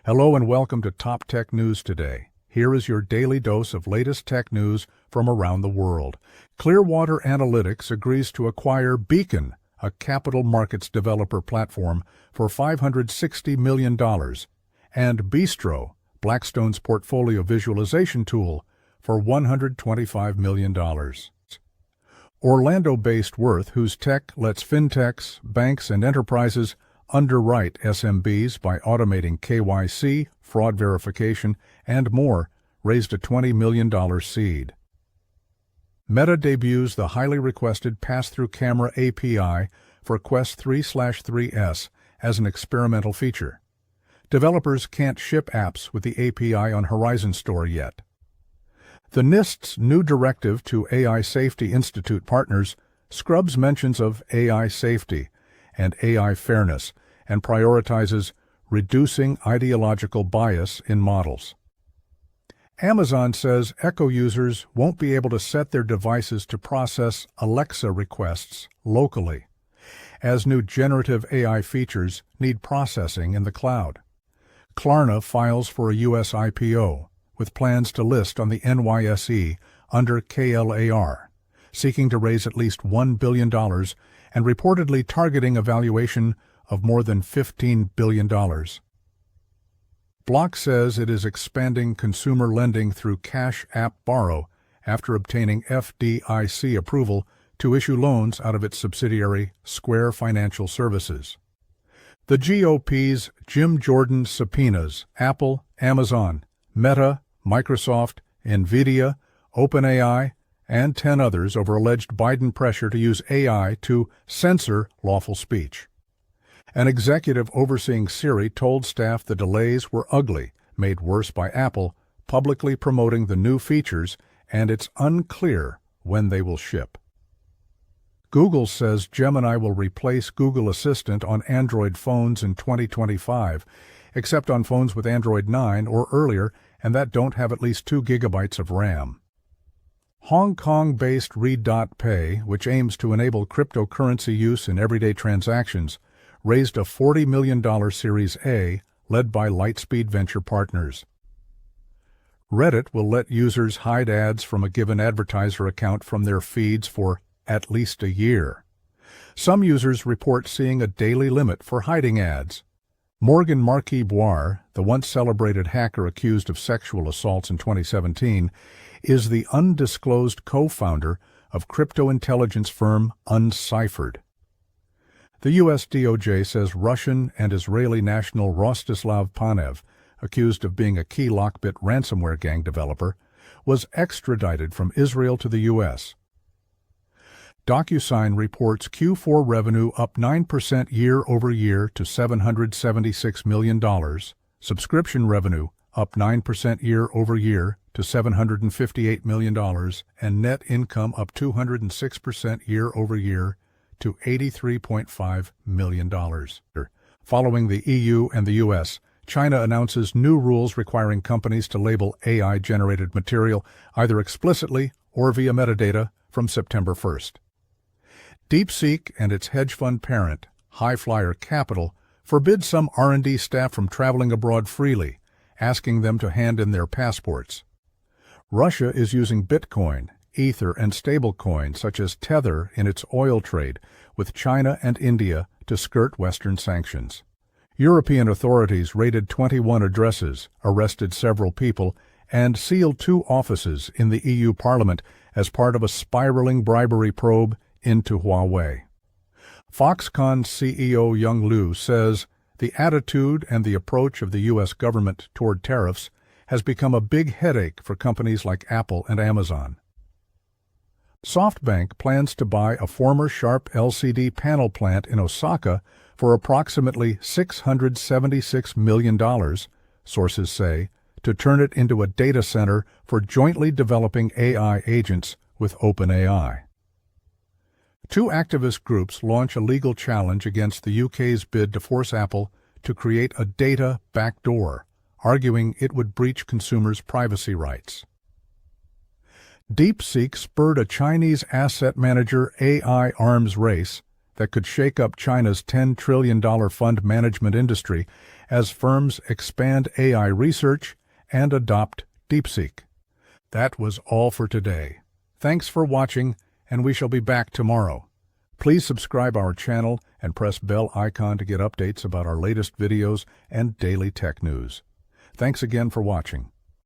Hello and welcome to Top Tech News Today. Here is your daily dose of latest tech news from around the world. Clearwater Analytics agrees to acquire Beacon, a capital markets developer platform, for $560 million, and Bistro, Blackstone's portfolio visualization tool, for $125 million. Orlando-based Worth, whose tech lets fintechs, banks, and enterprises underwrite SMBs by automating KYC, fraud verification, and more, raised a $20 million seed. Meta debuts the highly requested Passthrough Camera API for Quest 3/3S as an experimental feature. Developers can't ship apps with the API on Horizon Store yet. The NIST's new directive to AI Safety Institute partners scrubs mentions of AI safety and AI fairness and prioritizes reducing ideological bias in models. Amazon says Echo users won't be able to set their devices to process Alexa requests locally, as new generative AI features need processing in the cloud. Klarna files for a US IPO, with plans to list on the NYSE under KLAR, seeking to raise at least $1 billion and reportedly targeting a valuation of more than $15 billion. Block says it is expanding consumer lending through Cash App Borrow after obtaining FDIC approval to issue loans out of its subsidiary Square Financial Services. The GOP's Jim Jordan subpoenas Apple, Amazon, Meta, Microsoft, NVIDIA, OpenAI, and 10 others over alleged Biden pressure to use AI to censor lawful speech. An executive overseeing Siri told staff the delays were ugly, made worse by Apple publicly promoting the new features, and it's unclear when they will ship. Google says Gemini will replace Google Assistant on Android phones in 2025, except on phones with Android 9 or earlier and that don't have at least 2 gigabytes of RAM. Hong Kong-based Re.Pay, which aims to enable cryptocurrency use in everyday transactions, raised a $40 million Series A led by Lightspeed Venture Partners. Reddit will let users hide ads from a given advertiser account from their feeds for at least a year. Some users report seeing a daily limit for hiding ads. Morgan Marquis-Boire, the once celebrated hacker accused of sexual assaults in 2017, is the undisclosed co-founder of crypto intelligence firm Unciphered. The U.S. DOJ says Russian and Israeli national Rostislav Panev, accused of being a key Lockbit ransomware gang developer, was extradited from Israel to the U.S. DocuSign reports Q4 revenue up 9% year-over-year to $776 million, subscription revenue up 9% year-over-year to $758 million, and net income up 206% year-over-year to $83.5 million. Following the EU and the US, China announces new rules requiring companies to label AI-generated material either explicitly or via metadata from September 1st. DeepSeek and its hedge fund parent, Highflyer Capital, forbid some R&D staff from traveling abroad freely, asking them to hand in their passports. Russia is using Bitcoin, Ether, and stablecoins such as Tether in its oil trade with China and India to skirt Western sanctions. European authorities raided 21 addresses, arrested several people, and sealed 2 offices in the EU Parliament as part of a spiraling bribery probe into Huawei. Foxconn CEO Young Liu says the attitude and the approach of the U.S. government toward tariffs has become a big headache for companies like Apple and Amazon. SoftBank plans to buy a former Sharp LCD panel plant in Osaka for approximately $676 million, sources say, to turn it into a data center for jointly developing AI agents with OpenAI. 2 activist groups launch a legal challenge against the UK's bid to force Apple to create a data backdoor, arguing it would breach consumers' privacy rights. DeepSeek spurred a Chinese asset manager AI arms race that could shake up China's $10 trillion fund management industry as firms expand AI research and adopt DeepSeek. That was all for today. Thanks for watching, and we shall be back tomorrow. Please subscribe our channel and press bell icon to get updates about our latest videos and daily tech news. Thanks again for watching.